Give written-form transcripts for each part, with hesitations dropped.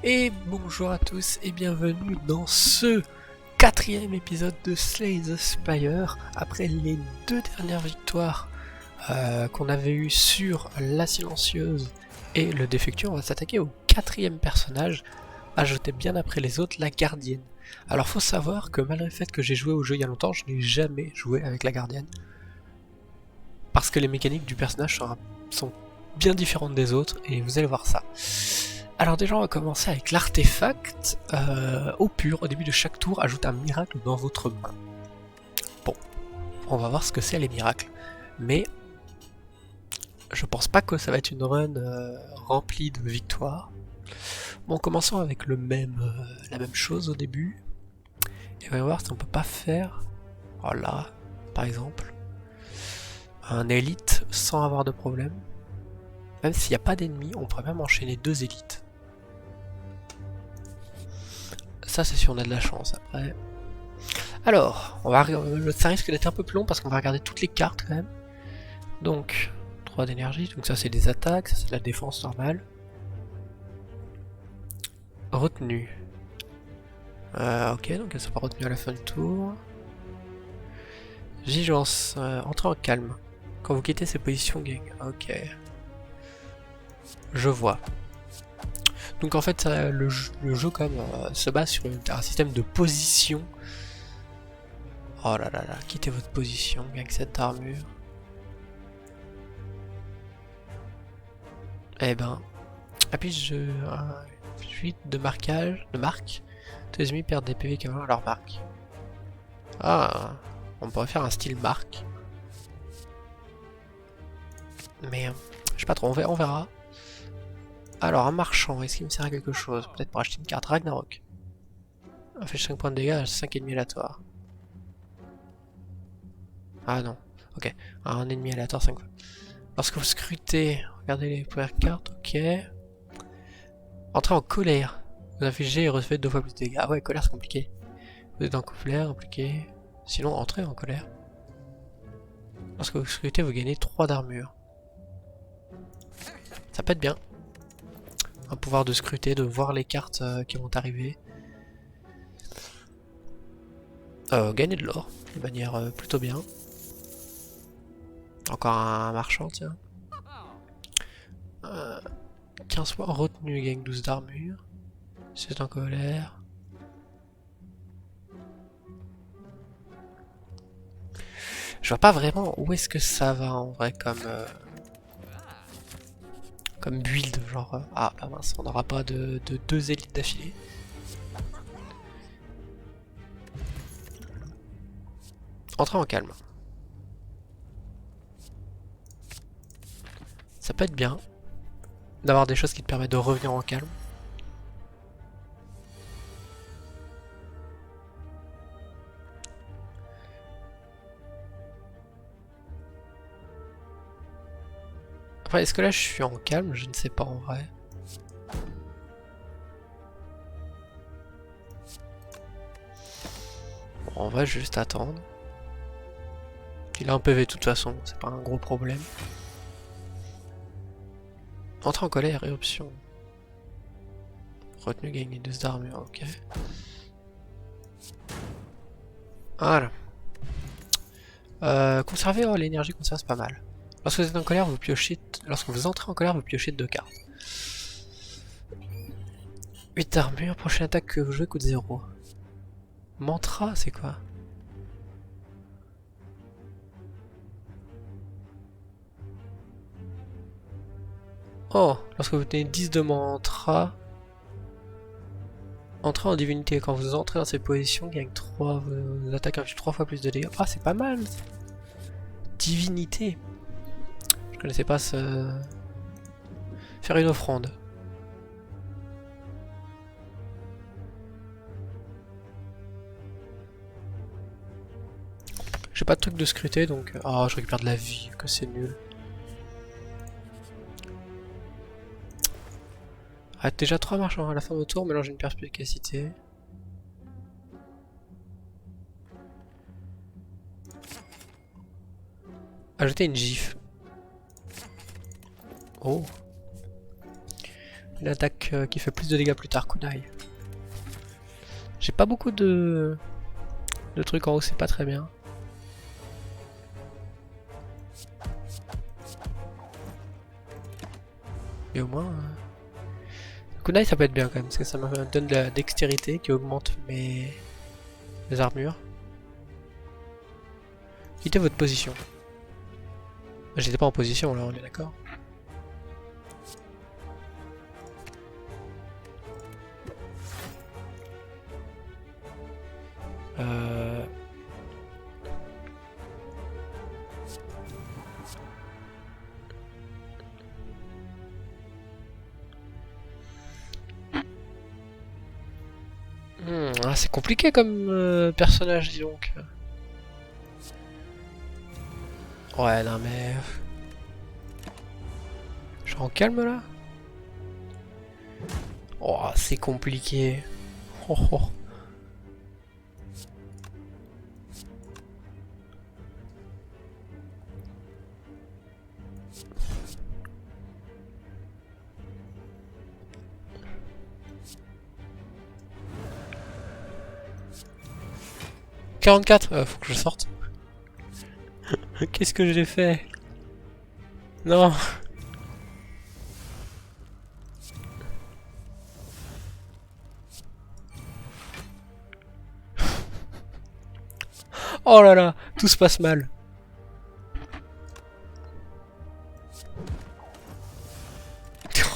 Et bonjour à tous et bienvenue dans ce quatrième épisode de Slay the Spire. Après les deux dernières victoires qu'on avait eues sur la silencieuse et le défectueux, on va s'attaquer au quatrième personnage, ajouté bien après les autres, la gardienne. Alors faut savoir que malgré le fait que j'ai joué au jeu il y a longtemps, je n'ai jamais joué avec la gardienne. Parce que les mécaniques du personnage sont bien différentes des autres et vous allez voir ça. Alors déjà on va commencer avec l'artefact au pur. Au début de chaque tour, ajoute un miracle dans votre main. Bon, on va voir ce que c'est les miracles. Mais je pense pas que ça va être une run remplie de victoires. Bon, commençons avec la même chose au début. Et on va voir si on peut pas faire, voilà, par exemple, un élite sans avoir de problème. Même s'il n'y a pas d'ennemis, on pourrait même enchaîner deux élites. Ça c'est si on a de la chance après. Alors, ça risque d'être un peu plus long parce qu'on va regarder toutes les cartes quand même. Donc, 3 d'énergie, donc ça c'est des attaques, ça c'est de la défense normale. Retenue. Ok, donc elle sera pas retenue à la fin du tour. Vigilance, entrez en calme. Quand vous quittez ces positions, gagne. Ok. Je vois. Donc en fait, le jeu quand même se base sur un système de position. Oh là là là, quittez votre position, gagne 7 d'armure. Eh ben, appuie 8 de marquage, de marque. Tous les ennemis perdent des PV équivalents à leur marque. Ah, on pourrait faire un style marque. Mais, je sais pas trop, on verra. Alors, un marchand, est-ce qu'il me sert à quelque chose? Peut-être pour acheter une carte Ragnarok. On fait 5 points de dégâts, 5 ennemis aléatoires. Ah non, ok. Un ennemi aléatoire 5 fois. Lorsque vous scrutez, regardez les premières cartes, ok. Entrez en colère. Vous infligez et recevez 2 fois plus de dégâts. Ah ouais, colère c'est compliqué. Vous êtes en colère, impliqué. Sinon, entrez en colère. Lorsque vous scrutez, vous gagnez 3 d'armure. Ça peut être bien. Un pouvoir de scruter, de voir les cartes qui vont arriver. Gagner de l'or, de manière plutôt bien. Encore un marchand, tiens. 15 fois retenu, gagne 12 d'armure. C'est en colère. Je vois pas vraiment où est-ce que ça va en vrai comme build, genre ah bah mince, on n'aura pas de 2 élites d'affilée. Entrez en calme. Ça peut être bien d'avoir des choses qui te permettent de revenir en calme. Après, est-ce que là je suis en calme? Je ne sais pas en vrai. Bon, on va juste attendre. Il a un PV de toute façon, c'est pas un gros problème. Entrer en colère, éruption. Retenu, gagner 2 d'armure, ok. Voilà. Conserver, oh, l'énergie conserve c'est pas mal. Lorsque vous êtes en colère, vous piochez. Lorsque vous entrez en colère, vous piochez 2 cartes. 8 d'armure, prochaine attaque que vous jouez coûte 0. Mantra, c'est quoi? Oh, lorsque vous tenez 10 de mantra, entrez en divinité. Quand vous entrez dans cette position, gagne 3, vous attaquez 3 fois plus de dégâts. Ah, c'est pas mal! Divinité. Je connaissais pas ce... Faire une offrande. J'ai pas de truc de scruter donc... Oh, je récupère de la vie, que c'est nul. Ah, déjà 3 marchands à la fin de tour, mélange une perspicacité. Ajouter une gif. Oh. Une attaque qui fait plus de dégâts plus tard, kunai. J'ai pas beaucoup de trucs en haut, c'est pas très bien. Mais au moins... kunai ça peut être bien quand même, parce que ça me donne de la dextérité qui augmente mes armures. Quittez votre position. J'étais pas en position là, on est d'accord. C'est compliqué comme personnage, dis donc. Ouais, non mais... Je suis en calme là. Oh, c'est compliqué. Oh, oh. Faut que je sorte. Qu'est-ce que j'ai fait? Non. Oh là là, tout se passe mal.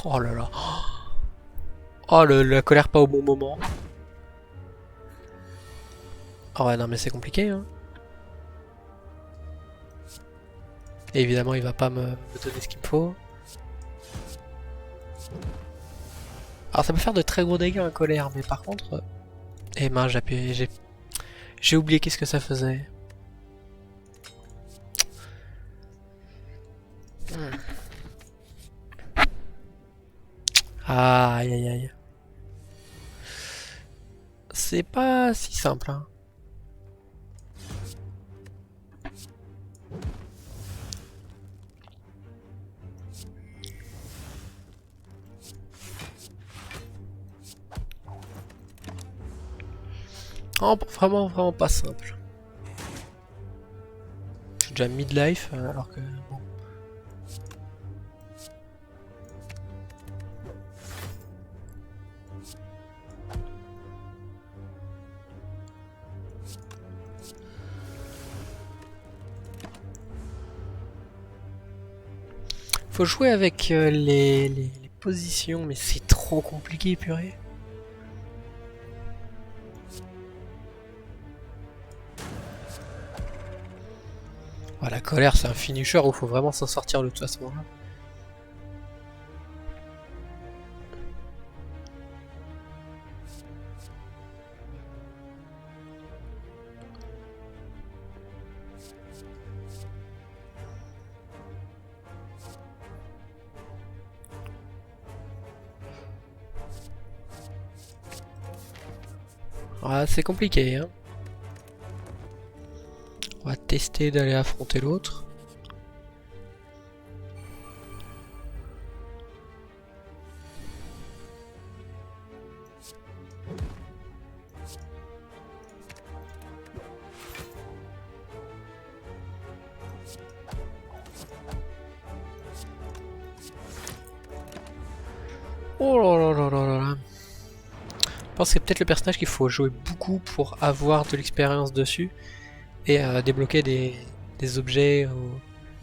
Oh là là. Oh la colère pas au bon moment. Oh ouais non mais c'est compliqué hein. Et évidemment il va pas me donner ce qu'il me faut. Alors ça peut faire de très gros dégâts un colère mais par contre... Eh mince j'ai oublié qu'est-ce que ça faisait. Aïe aïe aïe. C'est pas si simple hein. Oh, vraiment pas simple. Je suis déjà midlife alors que bon. Faut jouer avec les positions, mais c'est trop compliqué, purée. Oh, la colère, c'est un finisher où il faut vraiment s'en sortir de toute façon. Là. Ah, c'est compliqué, hein. On va tester d'aller affronter l'autre. Oh là là là là là. Je pense que c'est peut-être le personnage qu'il faut jouer beaucoup pour avoir de l'expérience dessus et débloquer des objets ou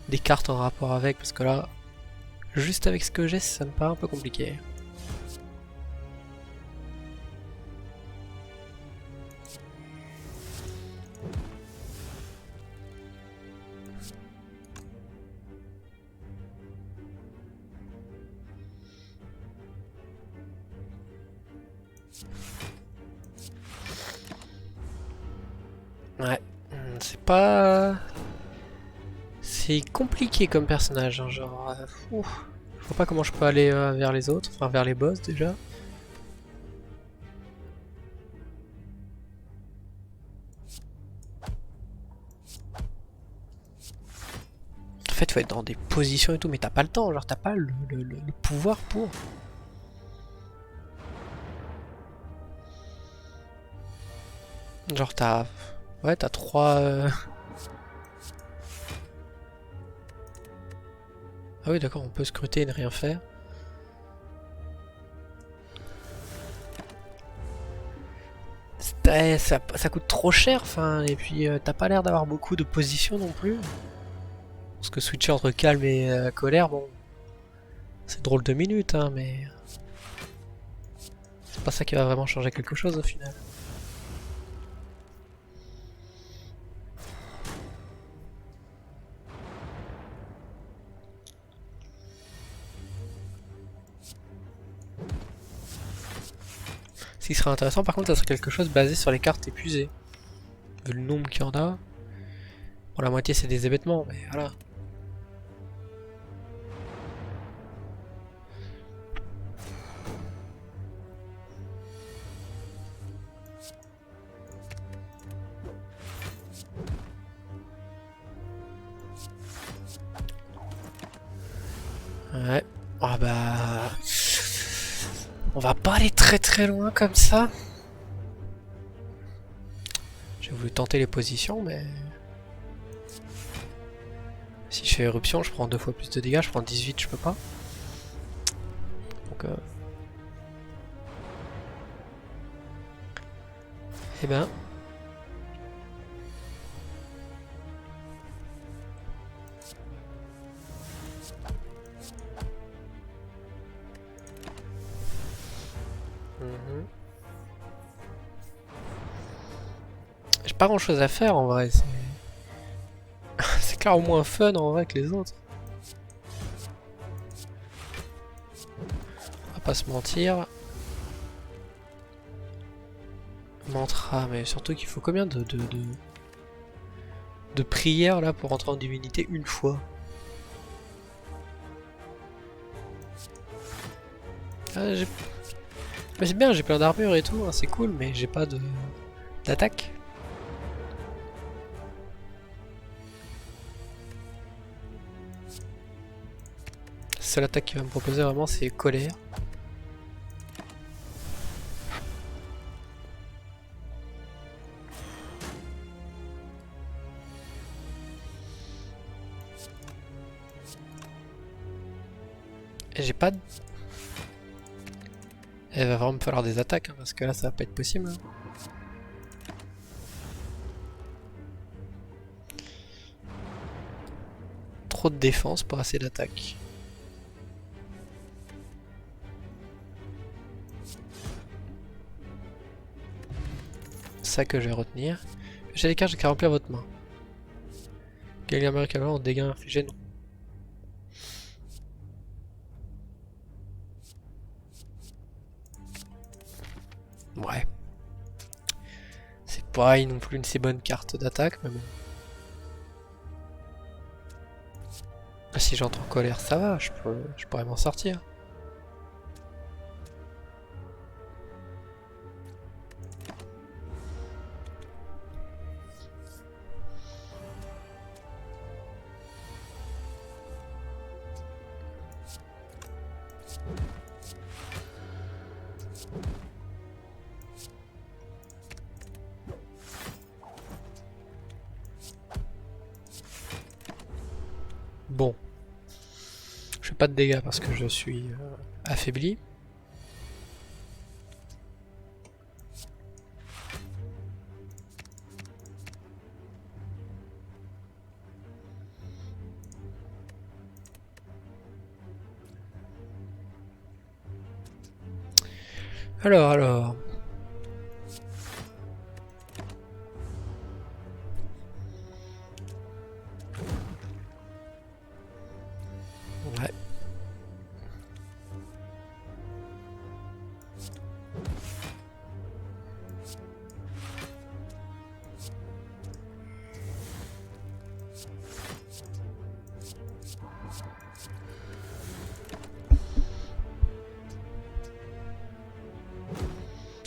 des cartes en rapport avec, parce que là, juste avec ce que j'ai, ça me paraît un peu compliqué. Ouais, c'est pas... C'est compliqué comme personnage, hein, genre... je vois pas comment je peux aller vers les autres, enfin vers les boss déjà. En fait, faut être dans des positions et tout, mais t'as pas le temps, genre t'as pas le pouvoir pour... Genre t'as... Ouais, t'as 3... Ah oui d'accord, on peut scruter et ne rien faire. Ça coûte trop cher, enfin, et puis t'as pas l'air d'avoir beaucoup de positions non plus. Parce que switcher entre calme et colère, bon... C'est drôle de minutes, hein, mais... C'est pas ça qui va vraiment changer quelque chose au final. Ce qui serait intéressant par contre, ça serait quelque chose basé sur les cartes épuisées. Vu le nombre qu'il y en a. Bon, la moitié c'est des hébétements, mais voilà. Ouais. Ah bah... On va pas aller très très loin comme ça. J'ai voulu tenter les positions, mais... Si je fais éruption, je prends 2 fois plus de dégâts, je prends 18, je peux pas. Donc... Eh ben... J'ai pas grand chose à faire en vrai, c'est... C'est clairement moins fun en vrai que les autres. On va pas se mentir. Mantra, mais surtout qu'il faut combien de prières là pour entrer en divinité une fois? Ah, mais c'est bien, j'ai plein d'armure et tout, hein, c'est cool, mais j'ai pas d'attaque. La seule attaque qu'il va me proposer vraiment c'est colère. Et j'ai pas de... Il va vraiment me falloir des attaques, hein, parce que là ça va pas être possible. Hein. Trop de défense, pas assez d'attaque. Ça que je vais retenir. J'ai des cartes qu'à remplir votre main. Quel gamin en dégâts infligés, non. Ouais. C'est pas non plus une si bonne carte d'attaque, mais bon. Si j'entre en colère, ça va, je pourrais m'en sortir. Bon. Je fais pas de dégâts parce que je suis affaibli. Alors... Ouais.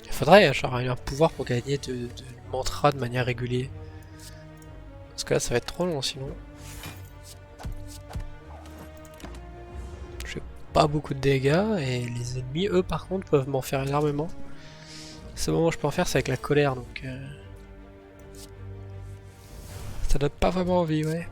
Il faudrait genre un pouvoir pour gagner de mantra de manière régulière. Parce que là ça va être trop long sinon. J'ai pas beaucoup de dégâts et les ennemis eux par contre peuvent m'en faire énormément. Le seul moment où je peux en faire c'est avec la colère donc... Ça donne pas vraiment envie, ouais.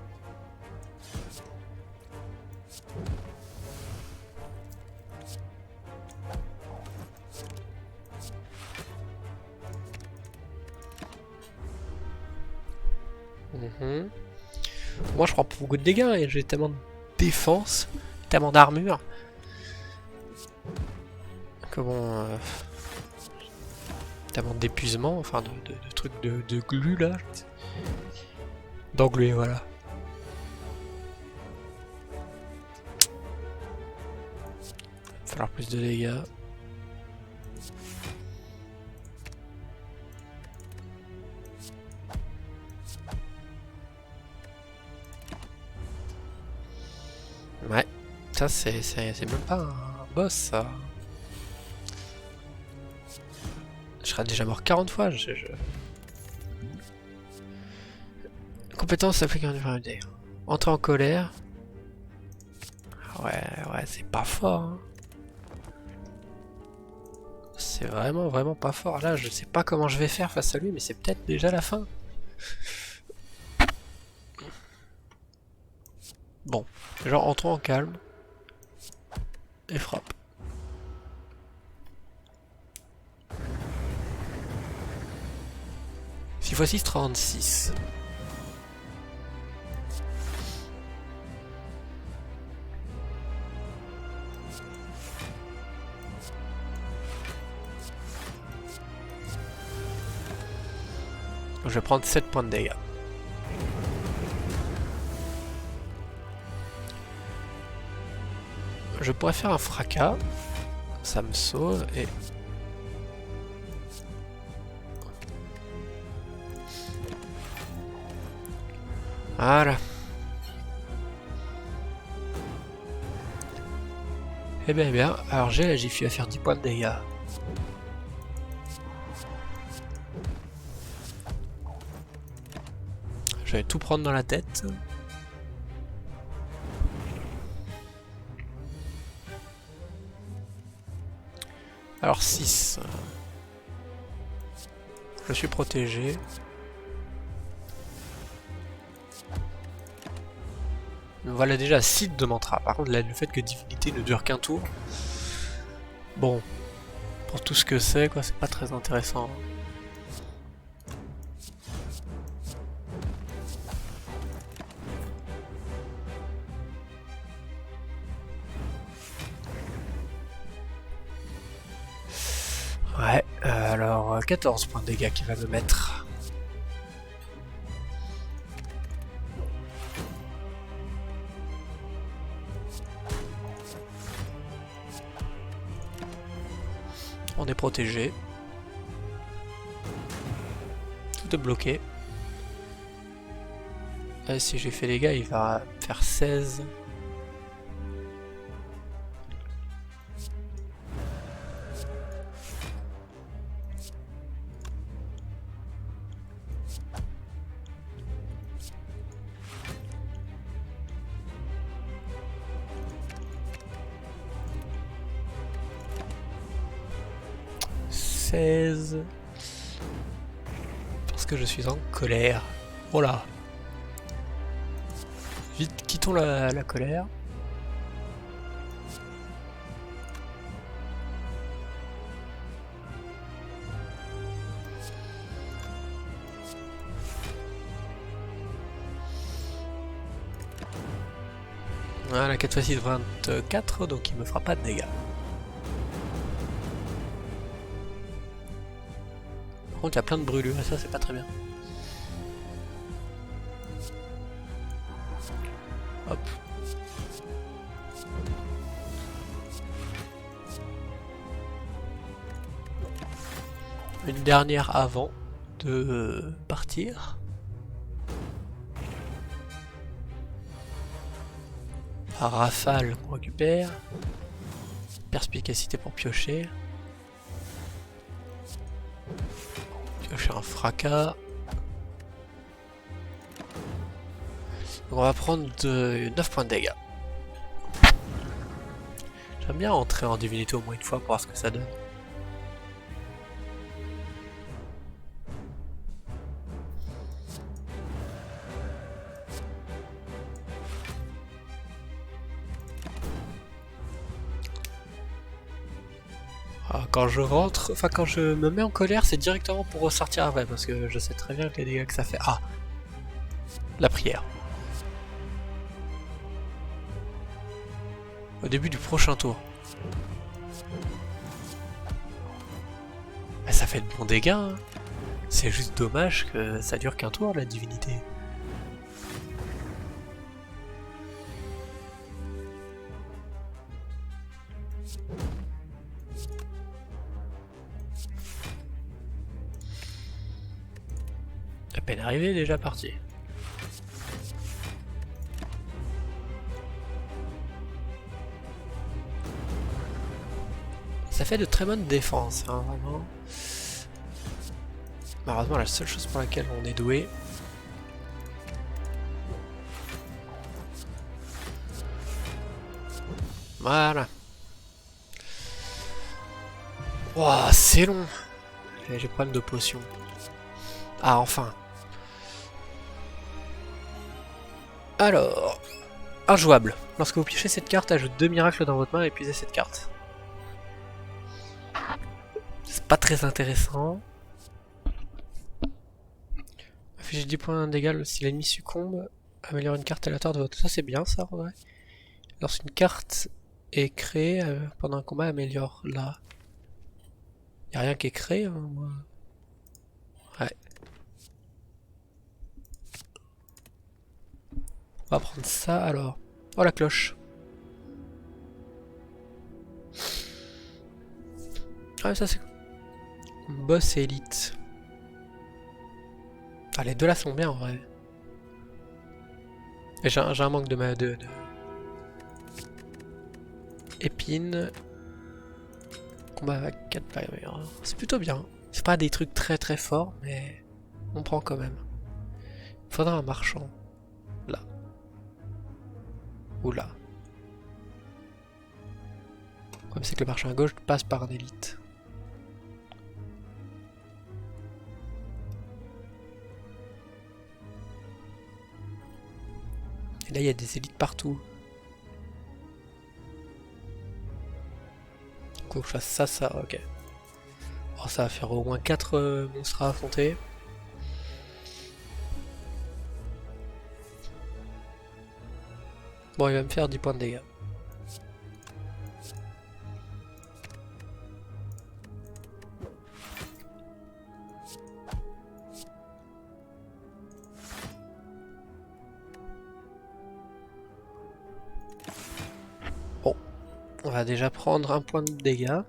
Moi je prends beaucoup de dégâts et j'ai tellement de défense, tellement d'armure. Comment tellement d'épuisement, enfin de trucs de glu là. D'engluer, voilà. Il va falloir plus de dégâts. Ouais, ça c'est même pas un boss ça. Je serais déjà mort 40 fois. Compétence s'applique en invarié. Entrer en colère. Ouais, c'est pas fort. Hein. C'est vraiment pas fort. Là, je sais pas comment je vais faire face à lui, mais c'est peut-être déjà la fin. Bon, genre entrons en calme. Et frappe. Si fois 6, 36. Je vais prendre 7 points de dégâts. Je pourrais faire un fracas. Ça me sauve et... Voilà. Eh bien, alors j'ai la Jiffy à faire 10 points de dégâts. Je vais tout prendre dans la tête. Alors 6. Je suis protégé. Voilà déjà 6 de mantra. Par contre, là, le fait que Divinité ne dure qu'un tour. Bon. Pour tout ce que c'est, quoi, c'est pas très intéressant. Ouais, alors 14 points de dégâts qu'il va me mettre. On est protégé. Tout est bloqué. Et si j'ai fait les dégâts, il va faire 16. Parce que je suis en colère. Oh là. Vite, quittons la colère. Voilà, 4 x 6, 24, donc il me fera pas de dégâts. Par contre, il y a plein de brûlures et ça, c'est pas très bien. Hop. Une dernière avant de partir. Rafale qu'on récupère. Perspicacité pour piocher. Piocher un fracas. Donc on va prendre 9 points de dégâts. J'aime bien entrer en divinité au moins une fois pour voir ce que ça donne. Ah, quand je rentre, enfin quand je me mets en colère, c'est directement pour ressortir après, parce que je sais très bien les dégâts que ça fait. Ah, la prière. Au début du prochain tour. Mais ça fait de bons dégâts, hein. C'est juste dommage que ça dure qu'un tour, la divinité. À peine arrivé, déjà parti. Ça fait de très bonnes défenses, hein, vraiment. Malheureusement, la seule chose pour laquelle on est doué. Voilà. Ouah, c'est long. J'ai problème de potion. Ah, enfin. Alors, injouable. Lorsque vous piochez cette carte, ajoute 2 miracles dans votre main et épuisez cette carte. C'est pas très intéressant. Afficher 10 points d'égal si l'ennemi succombe. Améliore une carte aléatoire de votre... Ça c'est bien ça, en vrai. Lorsqu'une carte est créée pendant un combat, améliore la... Y'a rien qui est créé, hein, moi. Ouais. On va prendre ça alors. Oh la cloche. Ah ça c'est... Boss et élite. Ah les deux là sont bien en vrai. J'ai un manque de épines. Combat avec 4 pailles. C'est plutôt bien. C'est pas des trucs très très forts, mais on prend quand même. Il faudra un marchand. Là. Ou là. Le problème c'est que le marchand à gauche passe par un élite. Et là il y a des élites partout. Faut que je fasse ça, ok. Oh, ça va faire au moins 4 monstres à affronter. Bon, il va me faire 10 points de dégâts. Bon, on va déjà prendre un point de dégâts.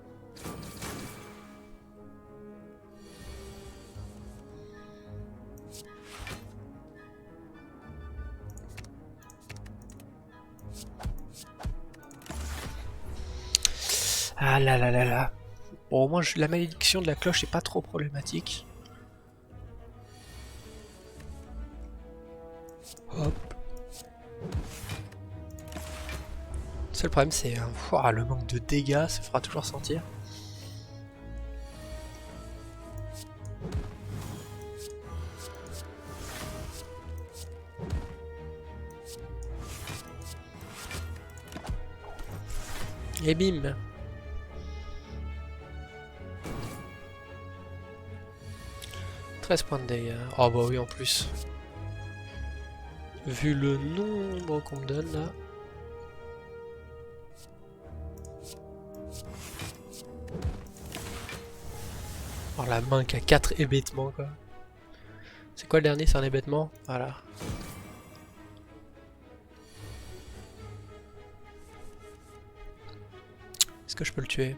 Ah là là là là. Bon, au moins la malédiction de la cloche est pas trop problématique. Hop. Le seul problème c'est le manque de dégâts, ça fera toujours sentir. Et bim. Points de dégâts. Oh bah oui en plus. Vu le nombre qu'on me donne là. Oh la main qui a 4 hébétements quoi. C'est quoi le dernier? C'est un hébétement? Voilà. Est-ce que je peux le tuer?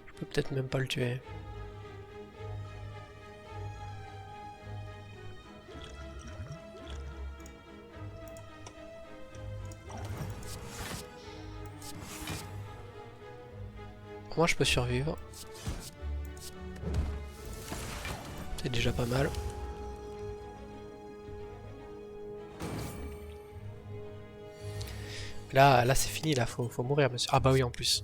Je peux peut-être même pas le tuer. Moi je peux survivre. C'est déjà pas mal. Là c'est fini, là faut mourir monsieur. Ah bah oui en plus.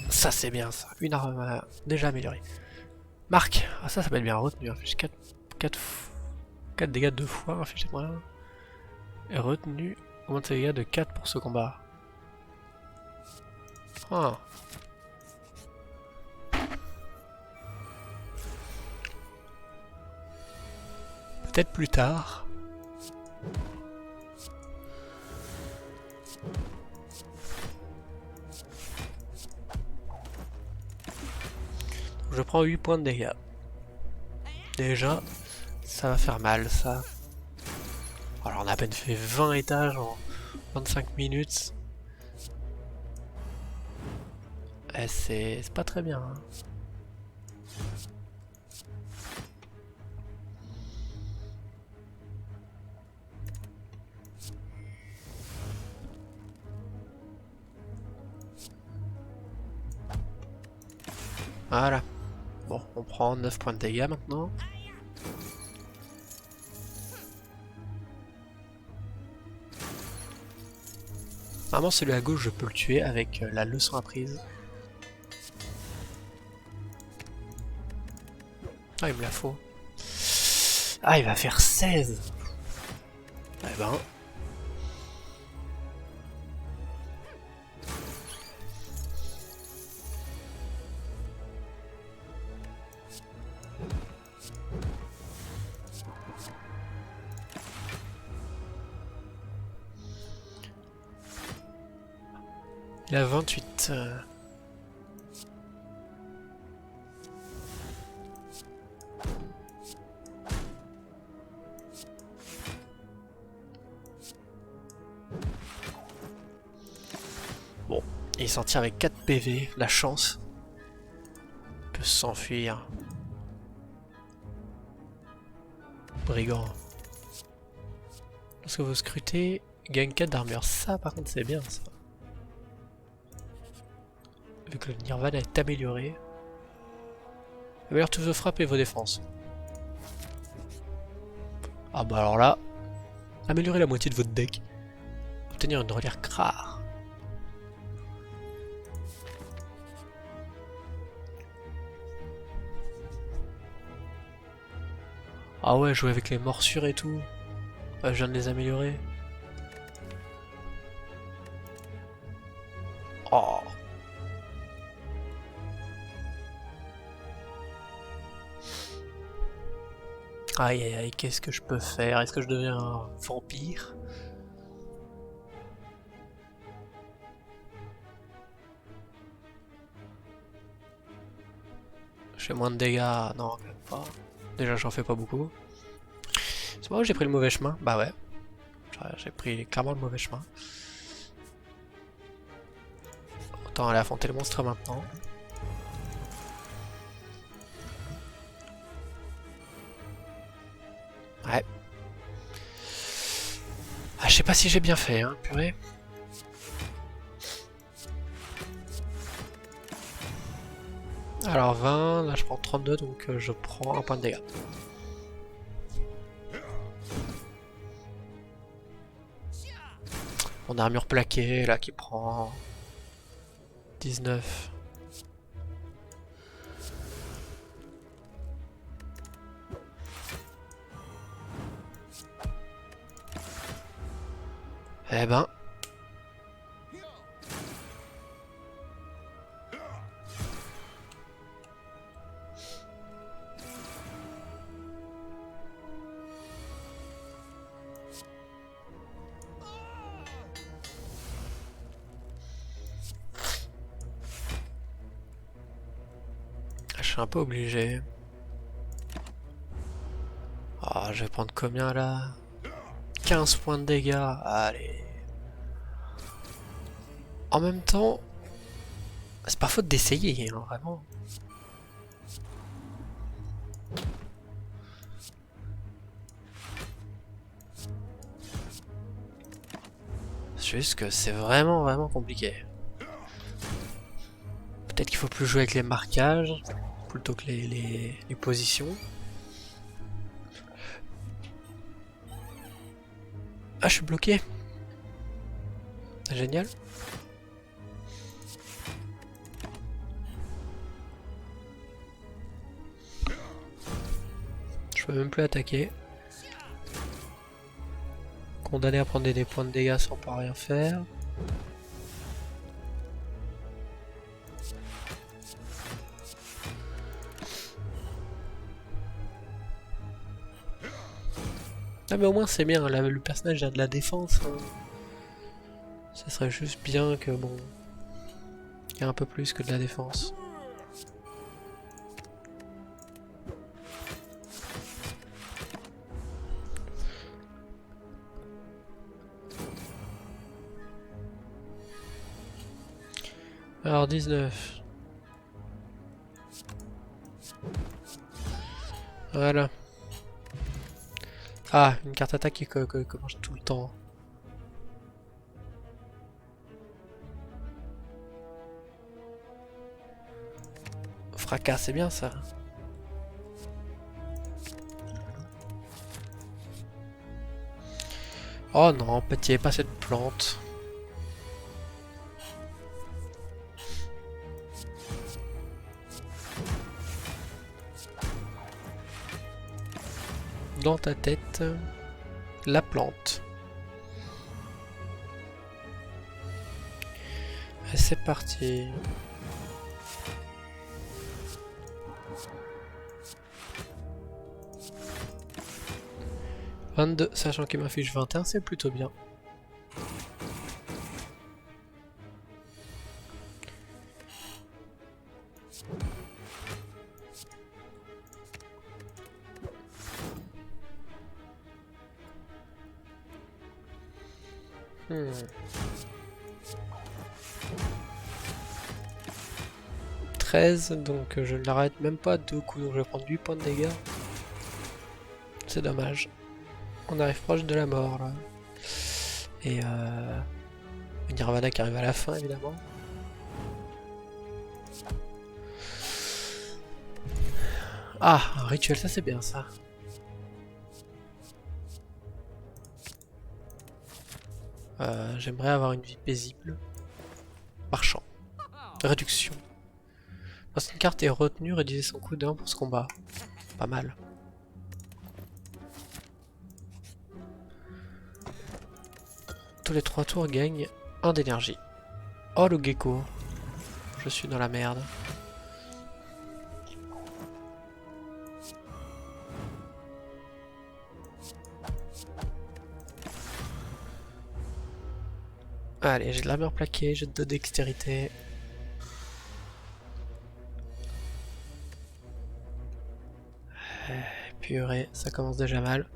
Ça c'est bien ça. Une arme déjà améliorée. Marque. Ah ça peut être bien retenu. 4 dégâts 2 fois, infligé moyen. Et retenu. Augmente ses dégâts de 4 pour ce combat. Ah. Peut-être plus tard. Je prends 8 points de dégâts. Déjà, ça va faire mal, ça. Alors on a à peine fait 20 étages en 25 minutes. Eh, c'est pas très bien. Hein. Voilà. Bon, on prend 9 points de dégâts maintenant. Normalement celui à gauche je peux le tuer avec la leçon apprise. Ah il me la faut. Ah il va faire 16. Eh ben... Il a 28. Bon, il est sorti avec 4 PV, la chance. Il peut s'enfuir. Brigand. Lorsque vous scrutez, gagne 4 d'armure. Ça par contre c'est bien ça. Vu que le Nirvana est amélioré. Améliore tous vos frappes et vos défenses. Ah bah alors là, améliorez la moitié de votre deck. Obtenir une relière rare. Ah ouais, jouer avec les morsures et tout. Je viens de les améliorer. Oh. Aïe aïe aïe, qu'est-ce que je peux faire? Est-ce que je deviens un vampire? Je fais moins de dégâts, non, quand même pas. Déjà j'en fais pas beaucoup. C'est moi où j'ai pris le mauvais chemin? Bah ouais. J'ai pris clairement le mauvais chemin. Autant aller affronter le monstre maintenant. Ouais. Ah, je sais pas si j'ai bien fait, hein, purée. Alors 20, là je prends 32, donc je prends un point de dégâts. Mon armure plaquée, là, qui prend 19. Eh ben... Je suis un peu obligé. Ah, je vais prendre combien là? 15 points de dégâts. Allez. En même temps, c'est pas faute d'essayer, hein, vraiment. C'est juste que c'est vraiment compliqué. Peut-être qu'il faut plus jouer avec les marquages plutôt que les positions. Ah, je suis bloqué. Génial. Je peux même plus attaquer. Condamné à prendre des points de dégâts sans pas rien faire. Ah mais au moins c'est bien, le personnage a de la défense. Hein. Ça serait juste bien que bon... Il y a un peu plus que de la défense. Alors 19. Voilà. Ah, une carte attaque qui commence tout le temps. Fracas, c'est bien ça. Oh non, petit, pas cette plante. Dans ta tête, la plante. C'est parti. « 22, sachant qu'il m'affiche 21, c'est plutôt bien. Hmm. 13, donc je ne l'arrête même pas 2 coups, donc je vais prendre 8 points de dégâts. C'est dommage. On arrive proche de la mort là. Et Nirvana qui arrive à la fin évidemment. Ah, un rituel, ça c'est bien ça. J'aimerais avoir une vie paisible. Marchand. Réduction. Lorsqu'une carte est retenue, réduisez son coût d'1 pour ce combat. Pas mal. Tous les 3 tours gagnent 1 d'énergie. Oh le gecko. Je suis dans la merde. Allez, j'ai de l'armure plaquée, j'ai de dextérité. Purée, ça commence déjà mal.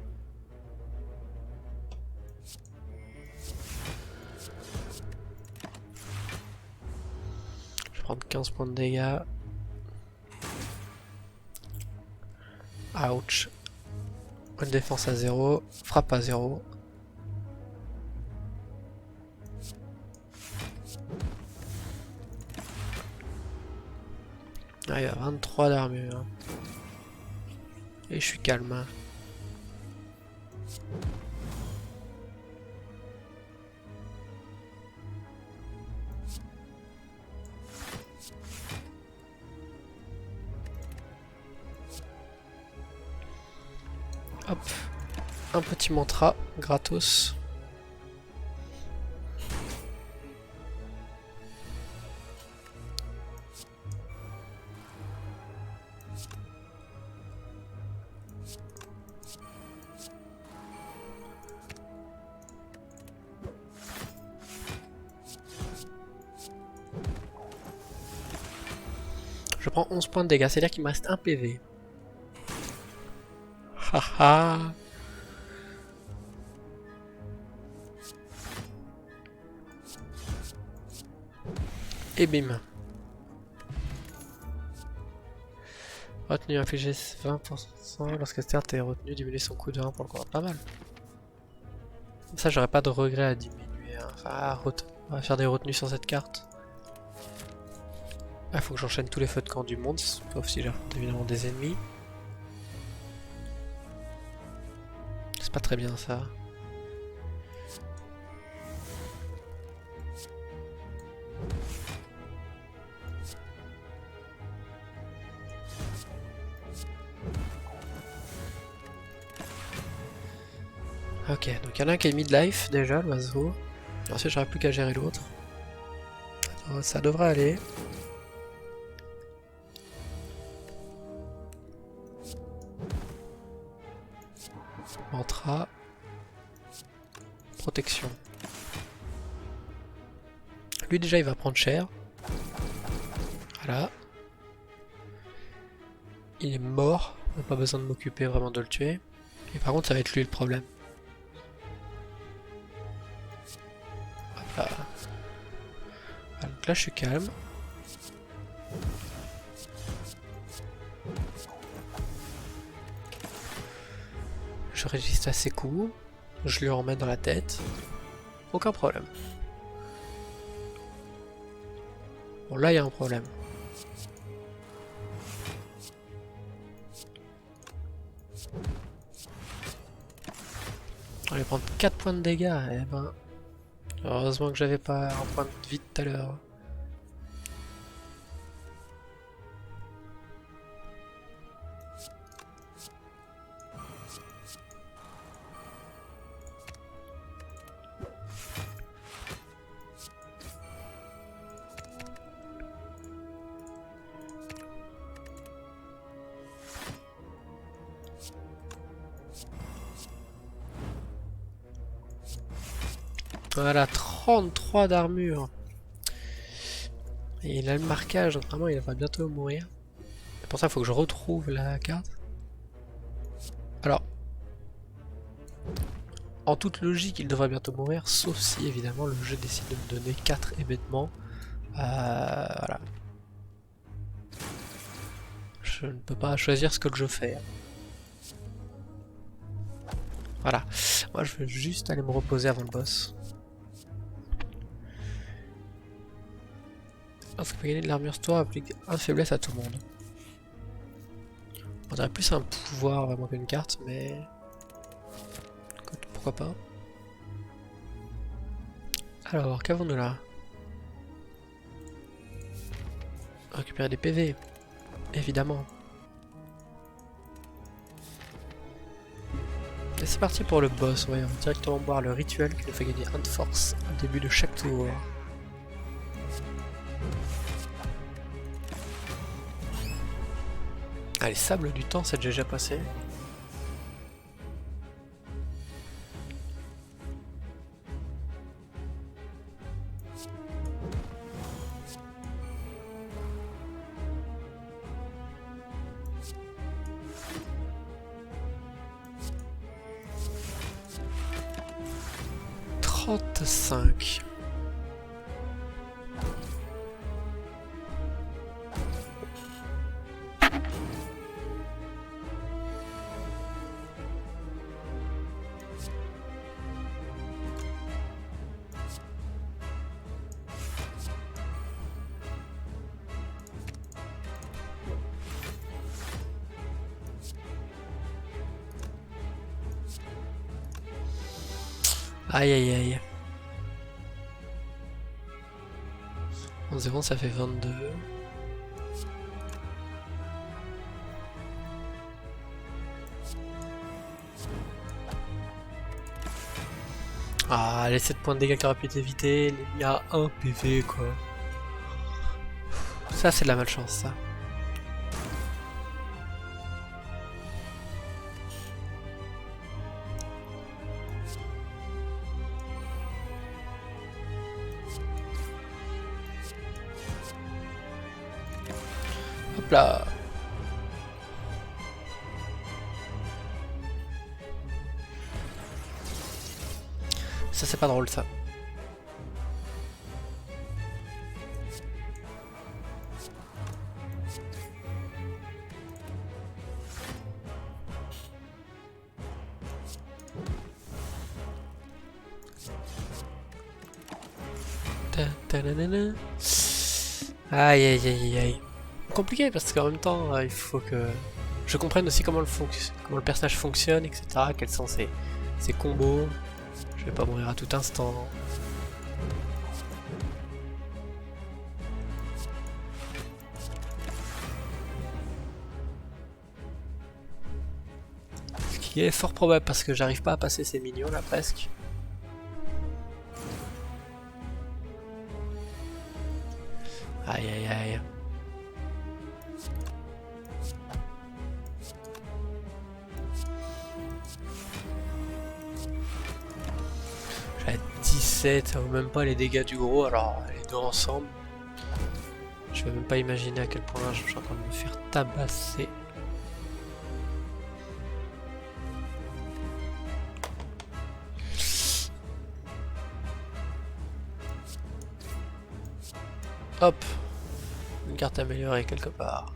Je vais prendre 15 points de dégâts. Ouch. Une défense à 0, frappe à 0. Ah, il y a 23 d'armure. Et je suis calme. Hop. Un petit mantra, gratos. Je prends 11 points de dégâts, c'est-à-dire qu'il me reste 1 PV. Haha. Et bim. Retenu infligé 20% lorsque cette carte est retenue, diminuer son coût de 1 pour le combat. Pas mal. Comme ça, j'aurais pas de regret à diminuer, hein. Enfin, à faire des retenues sur cette carte. Il faut que j'enchaîne tous les feux de camp du monde, sauf si j'affronte évidemment des ennemis. C'est pas très bien ça. Ok, donc il y en a un qui est mid-life déjà, l'oiseau. Ensuite, j'aurai plus qu'à gérer l'autre. Ça devrait aller. Mantra. protection. Lui déjà il va prendre cher. Voilà. Il est mort, on n'a pas besoin de m'occuper vraiment de le tuer. Et par contre ça va être lui le problème. Voilà. Donc là je suis calme. Je résiste à ses coups. Je lui en remets dans la tête. Aucun problème. Bon là il y a un problème. On va prendre 4 points de dégâts. Eh ben, heureusement que j'avais pas un point de vie tout à l'heure. Voilà, 33 d'armure. Et il a le marquage, donc vraiment il va bientôt mourir. C'est pour ça qu'il faut que je retrouve la carte. Alors, en toute logique, il devrait bientôt mourir, sauf si évidemment le jeu décide de me donner 4 événements. Voilà. Je ne peux pas choisir ce que le jeu fait. Voilà. Moi je veux juste aller me reposer avant le boss. Lorsque vous gagnez de l'armure store, applique 1 faiblesse à tout le monde. On dirait plus un pouvoir vraiment qu'une carte, mais... écoute, pourquoi pas. Alors, qu'avons-nous là? Récupérer des PV, évidemment. Et c'est parti pour le boss, on va directement voir le rituel qui nous fait gagner 1 de force au début de chaque tour. Allez, sable du temps, c'est déjà passé. Cinq. Aïe aïe aïe. 11 ça fait 22. Ah, les 7 points de dégâts qu'il aurait pu éviter, il y a 1 PV quoi. Ça c'est de la malchance ça. Hop là. Ça c'est pas drôle ça. Aïe aïe aïe aïe. Compliqué parce qu'en même temps il faut que je comprenne aussi comment le personnage fonctionne, etc. Quels sont ses combos. Je vais pas mourir à tout instant. Ce qui est fort probable parce que j'arrive pas à passer ces minions là presque. Aïe aïe aïe. 17, ça vaut même pas les dégâts du gros, alors les deux ensemble. Je vais même pas imaginer à quel point je suis en train de me faire tabasser. Hop, une carte améliorée quelque part.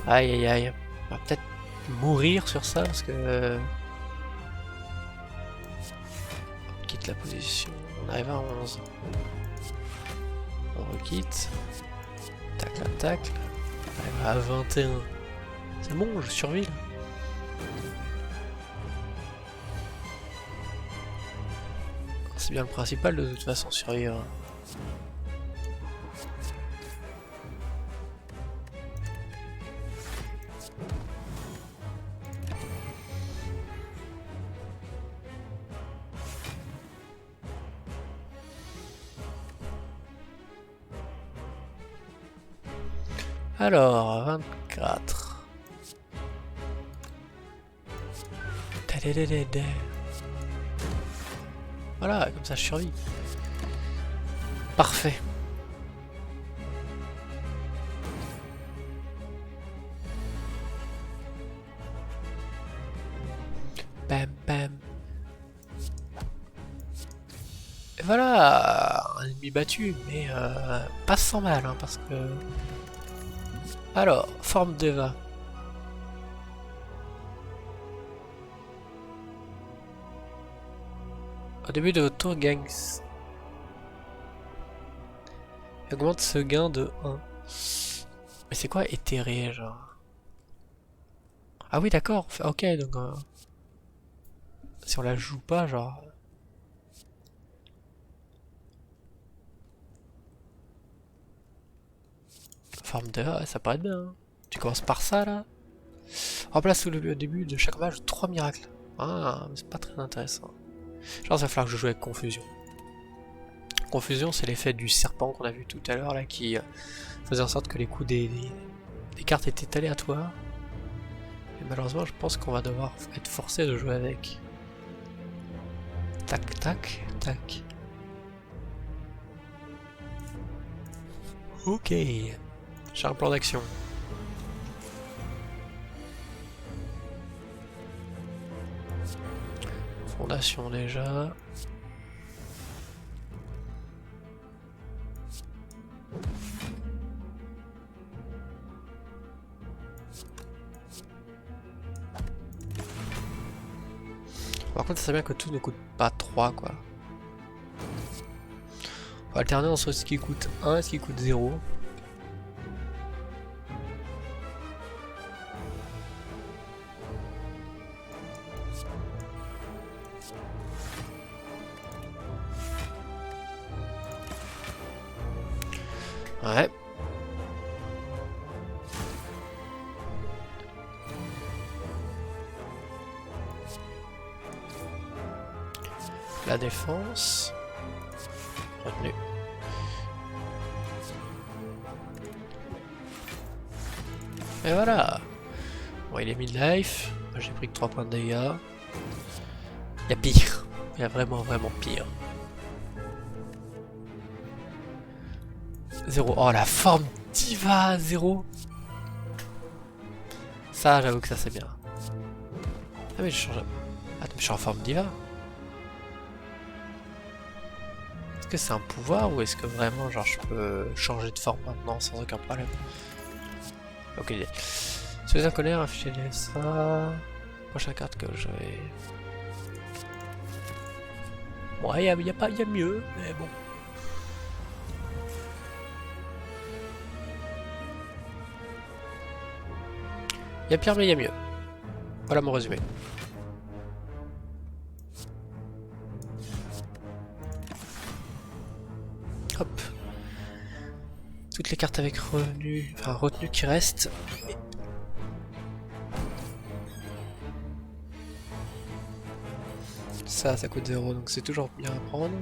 Aïe aïe aïe, on va peut-être mourir sur ça parce que... On quitte la position, on arrive à 11. On requitte. Tacle, tacle. On arrive à 21. C'est bon, je survis là. C'est bien le principal de toute façon, survivre. Alors, 24. Voilà, comme ça je survis. Parfait. Bam bam. Et voilà, un ennemi battu, mais pas sans mal, hein, parce que... Alors, forme d'Eva. Au début de votre tour, gagne... Augmente ce gain de 1. Mais c'est quoi éthéré, genre? Ah oui, d'accord, ok, donc... si on la joue pas, genre... Forme d'Eva, ça paraît bien. Hein. Tu commences par ça, là. Remplace au début de chaque match 3 miracles. Ah, mais c'est pas très intéressant. Je pense qu'il va falloir que je joue avec Confusion. Confusion, c'est l'effet du serpent qu'on a vu tout à l'heure, là, qui faisait en sorte que les coups des cartes étaient aléatoires. Et malheureusement, je pense qu'on va devoir être forcé de jouer avec. Tac, tac, tac. Ok. J'ai un plan d'action. Fondation déjà. Par contre, c'est bien que tout ne coûte pas 3 quoi. On va alterner entre ce qui coûte 1 et ce qui coûte 0. Ouais. La défense. Retenu. Et voilà. Bon, il est mid-life. J'ai pris que 3 points de dégâts. Il y a pire. Il y a vraiment pire. 0. Oh, la forme diva 0. Ça, j'avoue que ça c'est bien. Ah mais je change... Attends, je suis en forme diva. Est-ce que c'est un pouvoir ou est-ce que vraiment genre je peux changer de forme maintenant sans aucun problème? Ok. Si vous êtes en colère, affichez ça. Prochaine carte que je vais... Bon, il y a mieux, mais bon. Il y a pire mais il y a mieux. Voilà mon résumé. Hop. toutes les cartes avec revenu, enfin retenu qui restent. Ça coûte 0, donc c'est toujours bien à prendre.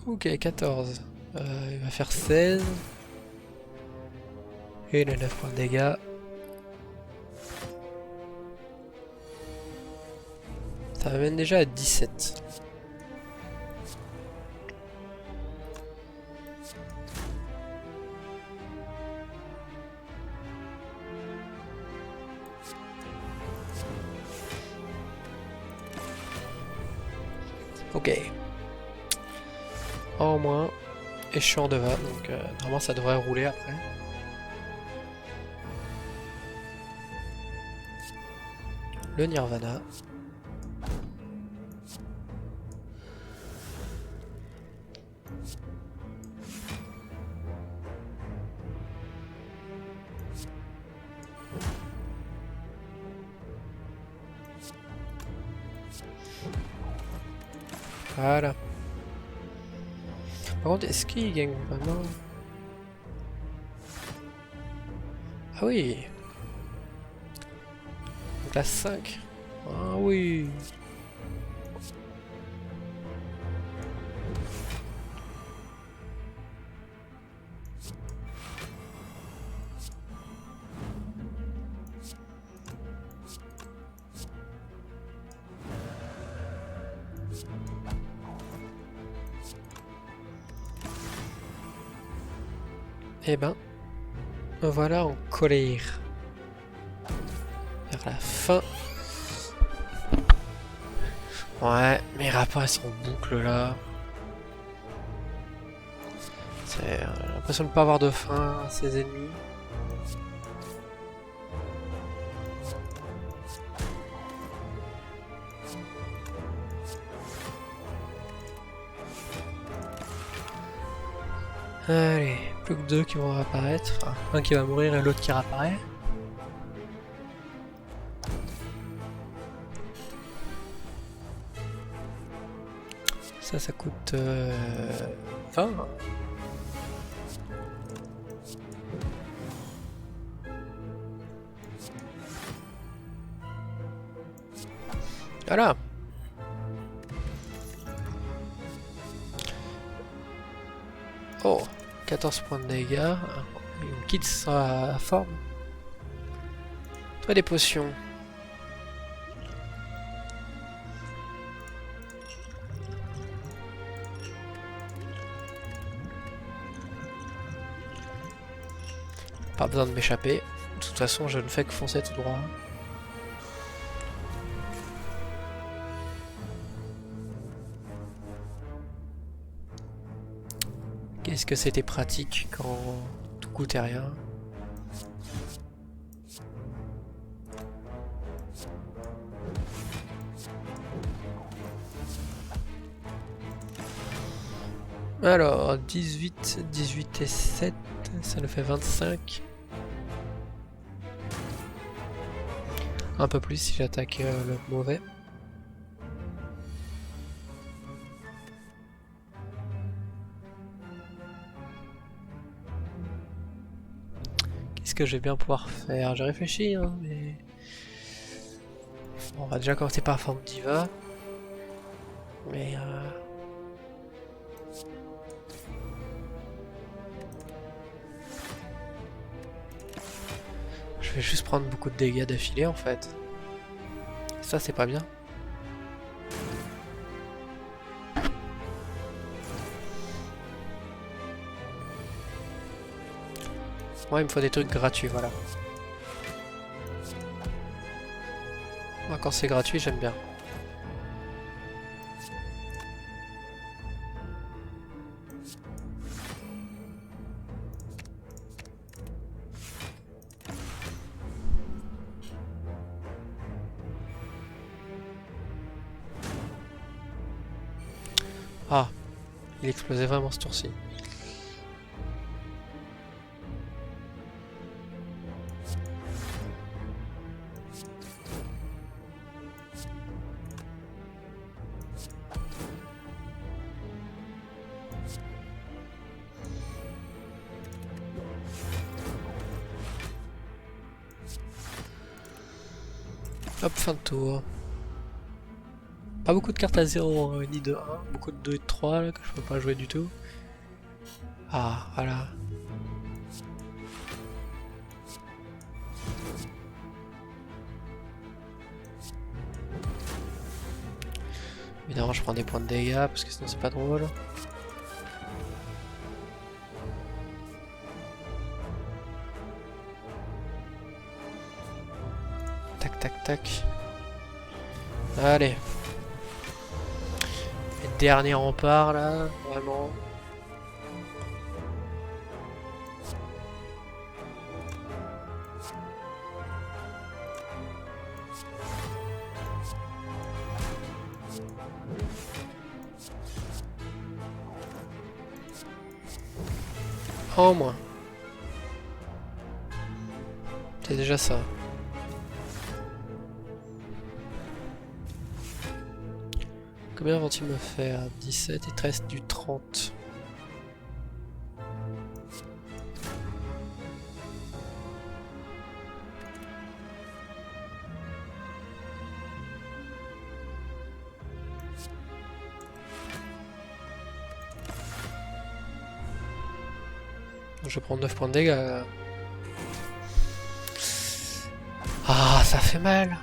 Ok, 14. Il va faire 16. Et il a 9 points de dégâts. Ça m'amène déjà à 17. Ok. En moins. Et je suis en devant, donc normalement ça devrait rouler après. Le Nirvana. Voilà. Par contre, est-ce qu'il gagne vraiment? Ah oui. Donc la 5. Ah oui. Eh ben, me voilà en colère. Vers la fin. Ouais, mes rapports sont en boucle là. J'ai l'impression de ne pas avoir de fin à ses ennemis. Allez, plus que 2 qui vont apparaître. Enfin, un qui va mourir et l'autre qui réapparaît. Ça coûte 20. Voilà. Oh, 14 points de dégâts. Il quitte sa forme. Toi des potions. Pas besoin de m'échapper. De toute façon, je ne fais que foncer tout droit. Qu'est-ce que c'était pratique quand tout coûtait rien. Alors, 18, 18 et 7, ça nous fait 25. Un peu plus si j'attaque le mauvais. Qu'est-ce que je vais bien pouvoir faire? J'ai réfléchi, hein, mais... Bon, on va déjà commencer par la forme diva. Mais... Je vais juste prendre beaucoup de dégâts d'affilée en fait. Ça c'est pas bien. Moi il me faut des trucs gratuits, voilà. Moi quand c'est gratuit j'aime bien. Ah, Il explosait vraiment ce tour-ci. Hop, fin de tour. Pas beaucoup de cartes à 0 ni de 1, beaucoup de 2 et de 3 là, que je peux pas jouer du tout. Ah, voilà. Évidemment, je prends des points de dégâts parce que sinon c'est pas drôle. Tac, tac, tac. Allez. Les derniers remparts là, vraiment. En moins. C'est déjà ça. Combien vont-ils me faire? 17, il te reste du 30. Je prends 9 points de dégâts. Ah, ça fait mal.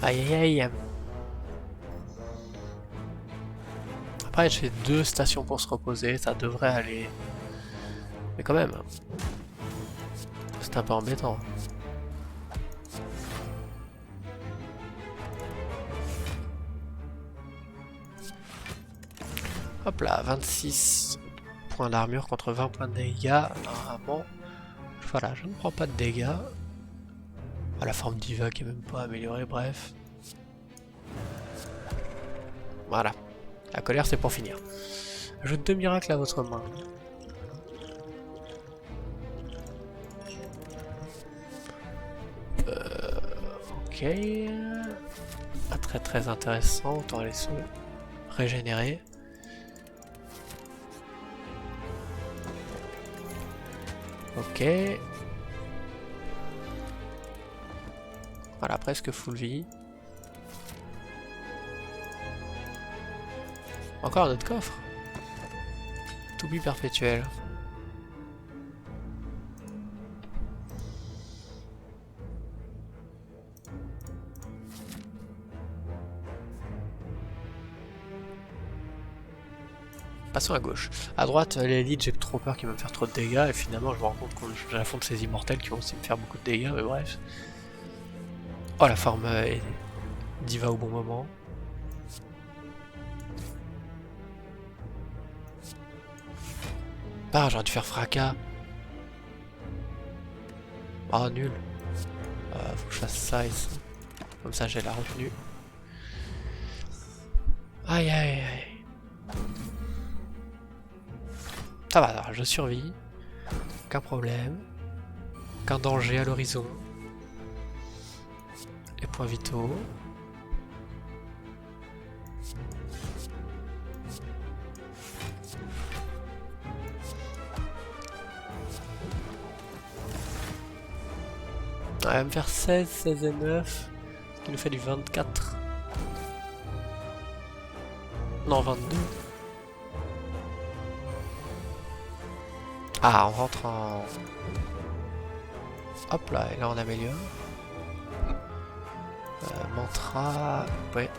Aïe aïe aïe. Après, je fais 2 stations pour se reposer, ça devrait aller. Mais quand même, c'est un peu embêtant. Hop là, 26 points d'armure contre 20 points de dégâts. Normalement, voilà, je ne prends pas de dégâts. Ah, la forme d'Iva qui est même pas améliorée, bref. Voilà. La colère, c'est pour finir. Ajoute 2 miracles à votre main. Ok. Pas très très intéressant. Autant aller se régénérer. Ok. Voilà, presque full vie. Encore un autre coffre. Toupie perpétuel. Passons à gauche. À droite, l'élite, j'ai trop peur qu'il va me faire trop de dégâts. Et finalement, je me rends compte que j'ai la fonte de ces immortels qui vont aussi me faire beaucoup de dégâts. Mais bref. Oh, la forme d'Iva au bon moment. Ah, j'aurais dû faire fracas. Oh, nul. Faut que je fasse ça ici. Comme ça, j'ai la retenue. Aïe, aïe, aïe. Ça va, alors, je survis. Aucun problème. Aucun danger à l'horizon. Les points vitaux. Elle va me faire 16, 16 et 9. Ce qui nous fait du 24. Non, 22. Ah, on rentre en... Hop là, et là on améliore. Mantra... Ouais.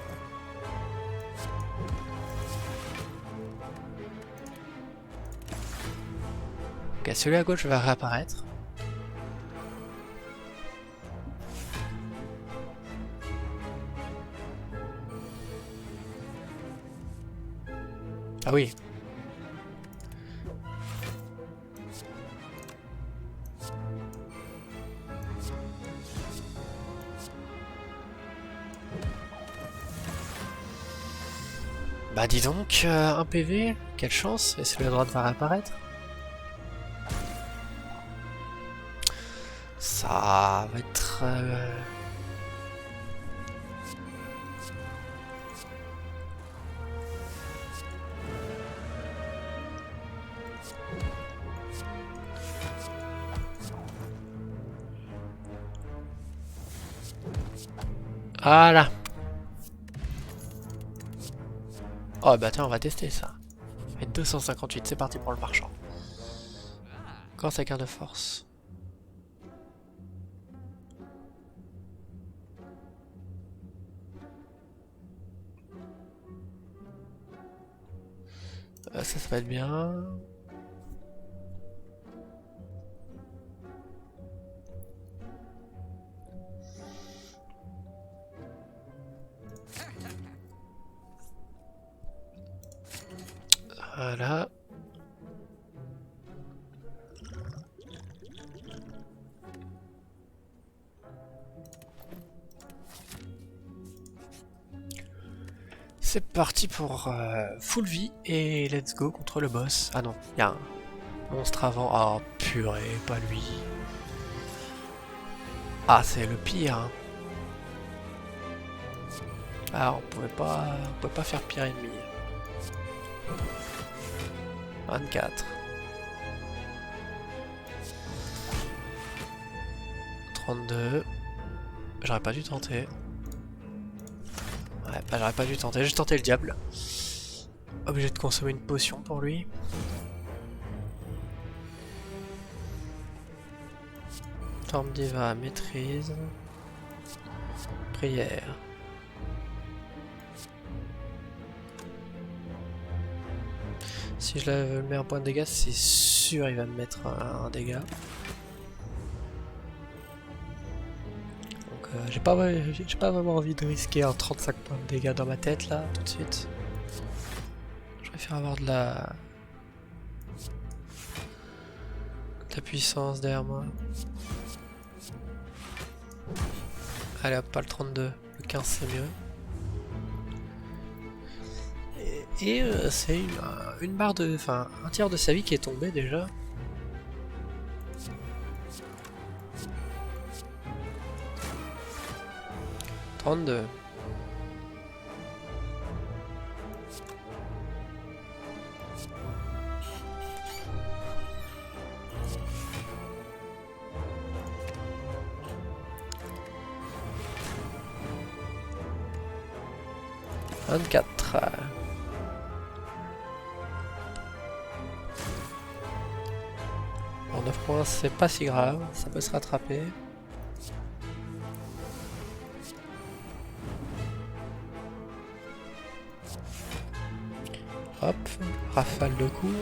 Ok, celui à gauche va réapparaître. Ah oui. Bah dis donc, un PV, quelle chance, et c'est le droit de faire apparaître. Ça va être... Voilà. Oh bah tiens, on va tester ça. Et 258, c'est parti pour le marchand. Encore sa carte de force. Ça va être bien. Voilà. C'est parti pour full vie et let's go contre le boss. Ah non, il y a un monstre avant. Oh purée, pas lui. Ah, c'est le pire. Hein. Ah, on pouvait pas faire pire ennemi. 24. 32. J'aurais pas dû tenter. Ouais, bah j'aurais pas dû tenter, j'ai tenté le diable. Obligé de consommer une potion pour lui. Torme diva, maîtrise. Prière. Si je le mets un point de dégâts, c'est sûr il va me mettre un dégât. Donc j'ai pas vraiment envie de risquer un 35 points de dégâts dans ma tête là, tout de suite. Je préfère avoir de la puissance derrière moi. Allez hop, pas le 32, le 15 c'est mieux. Et c'est une barre de... Enfin, un tiers de sa vie qui est tombé déjà. « 32. » 24. Bon, 9 points, c'est pas si grave, ça peut se rattraper. Hop, rafale de coups.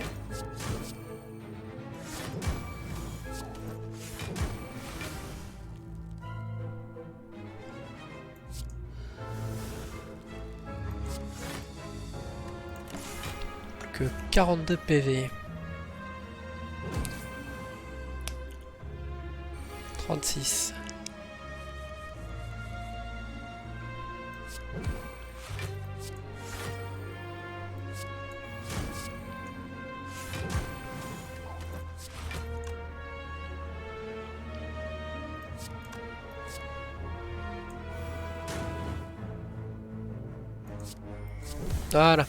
Plus que 42 PV. 36. Voilà.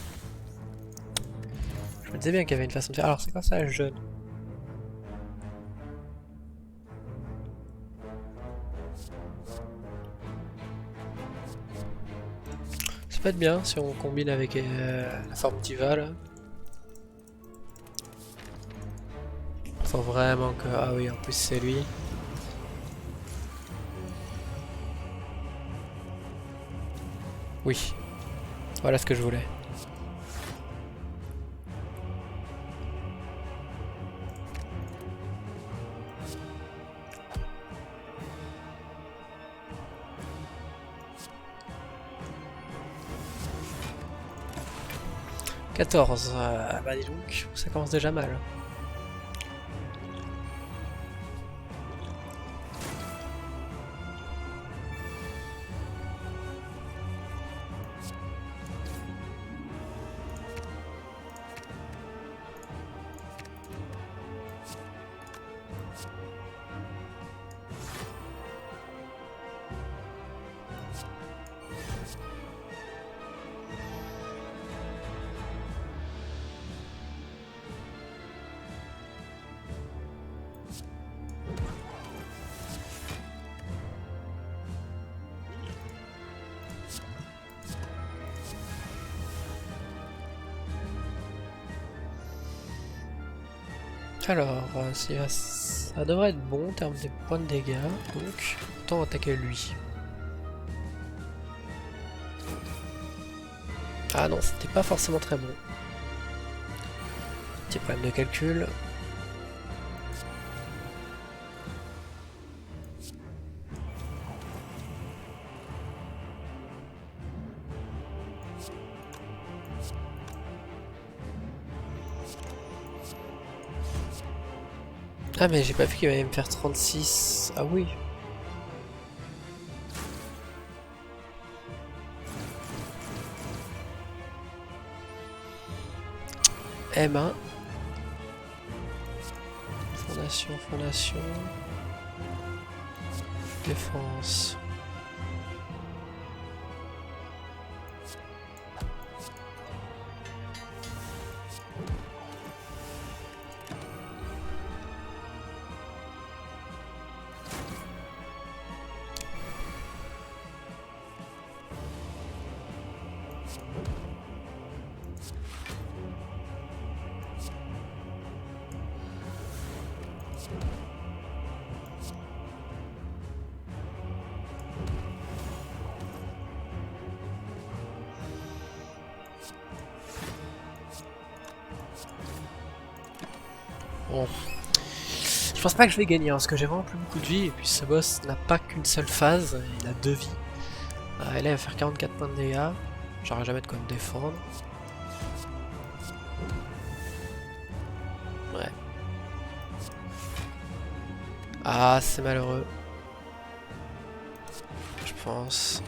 Je me disais bien qu'il y avait une façon de faire. Alors c'est quoi ça, jeune? Ça peut être bien si on combine avec la forme diva là. Faut vraiment que... Ah oui, en plus c'est lui. Oui. Voilà ce que je voulais. 14. Bah dis donc, ça commence déjà mal. Alors, ça devrait être bon en termes de points de dégâts, donc autant attaquer lui. Ah non, c'était pas forcément très bon. Petit problème de calcul. Ah mais j'ai pas vu qu'il allait me faire 36. Ah oui. M1. Fondation. Défense. Bon. Je pense pas que je vais gagner, hein, parce que j'ai vraiment plus beaucoup de vie, et puis ce boss n'a pas qu'une seule phase, il a 2 vies. Elle va faire 44 points de dégâts, j'aurai jamais de quoi me défendre. Ouais. Ah, c'est malheureux. Je pense.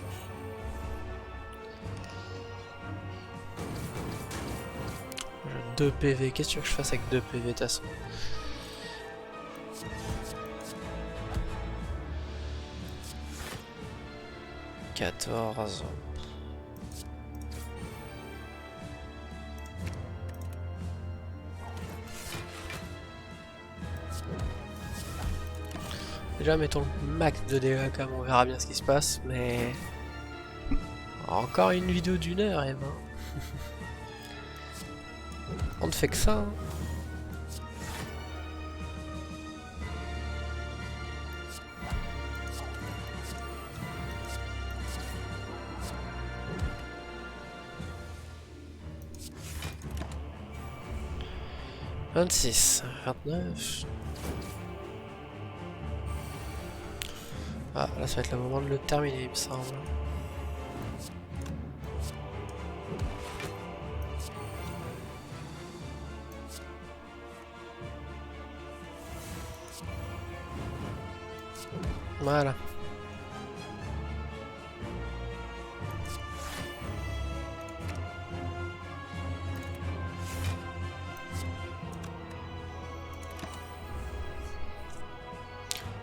J'ai 2 PV, qu'est-ce que tu veux que je fasse avec 2 PV de toute façon? Déjà mettons le max de dégâts quand même, on verra bien ce qui se passe, mais... Encore une vidéo d'1 heure, Emma. On ne fait que ça, hein. « 26, 29... » Ah, là ça va être le moment de le terminer, il me semble. Voilà.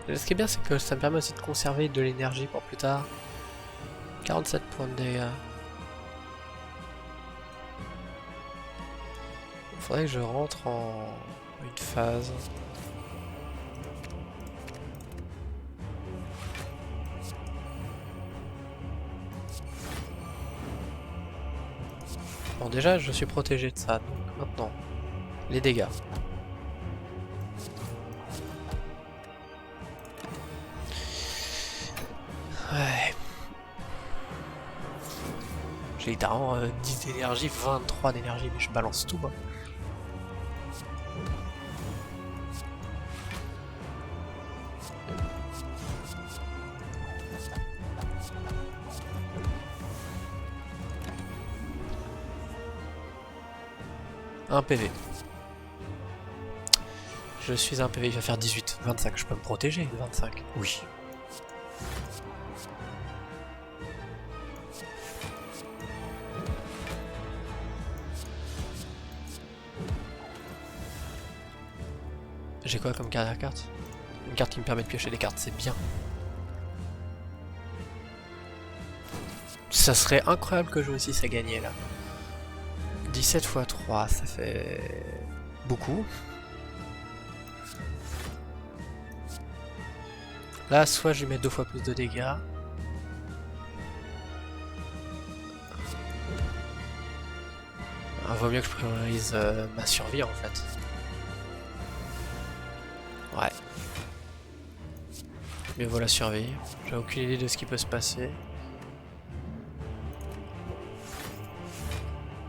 Ce qui est bien, c'est que ça me permet aussi de conserver de l'énergie pour plus tard. 47 points de dégâts. Il faudrait que je rentre en une phase. Bon, déjà, je suis protégé de ça. Donc maintenant, les dégâts. Ouais. J'ai littéralement 10 d'énergie, 23 d'énergie, mais je balance tout, moi. 1 PV. Je suis un PV, il va faire 18, 25, je peux me protéger, 25, oui. J'ai quoi comme carte? Une carte qui me permet de piocher des cartes, c'est bien. Ça serait incroyable que je réussisse à gagner là. 17 x 3, ça fait beaucoup. Là, soit je lui mets 2 fois plus de dégâts. Vaut mieux que je priorise ma survie en fait. Ouais. Mieux vaut la survie. J'ai aucune idée de ce qui peut se passer.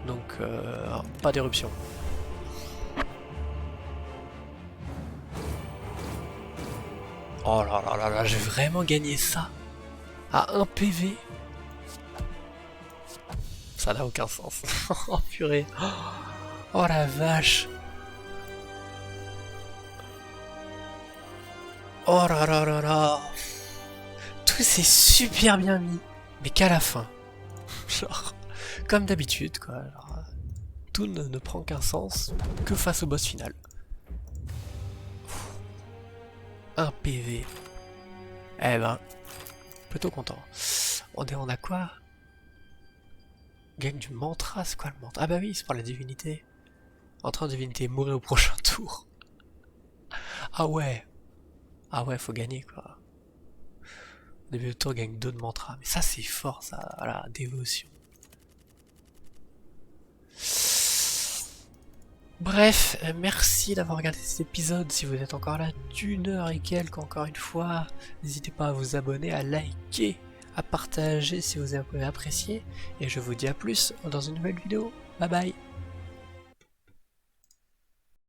Donc, pas d'éruption. Oh là là là là, j'ai vraiment gagné ça à 1 PV. Ça n'a aucun sens. Oh purée. Oh la vache. Oh là là là là. Tout s'est super bien mis. Mais qu'à la fin. Genre, comme d'habitude quoi. Alors, tout ne prend qu'un sens que face au boss final. 1 PV. Eh ben, plutôt content. On a quoi? Gagne du mantra, c'est quoi le mantra? Ah bah oui, c'est pour la divinité. Entrant en divinité, mourir au prochain tour. Ah ouais. Ah ouais, faut gagner quoi. Au début de tour, gagne 2 de mantra. Mais ça c'est fort ça, voilà, dévotion. Bref, merci d'avoir regardé cet épisode. Si vous êtes encore là d'une heure et quelques, encore une fois, n'hésitez pas à vous abonner, à liker, à partager si vous avez apprécié. Et je vous dis à plus dans une nouvelle vidéo. Bye bye.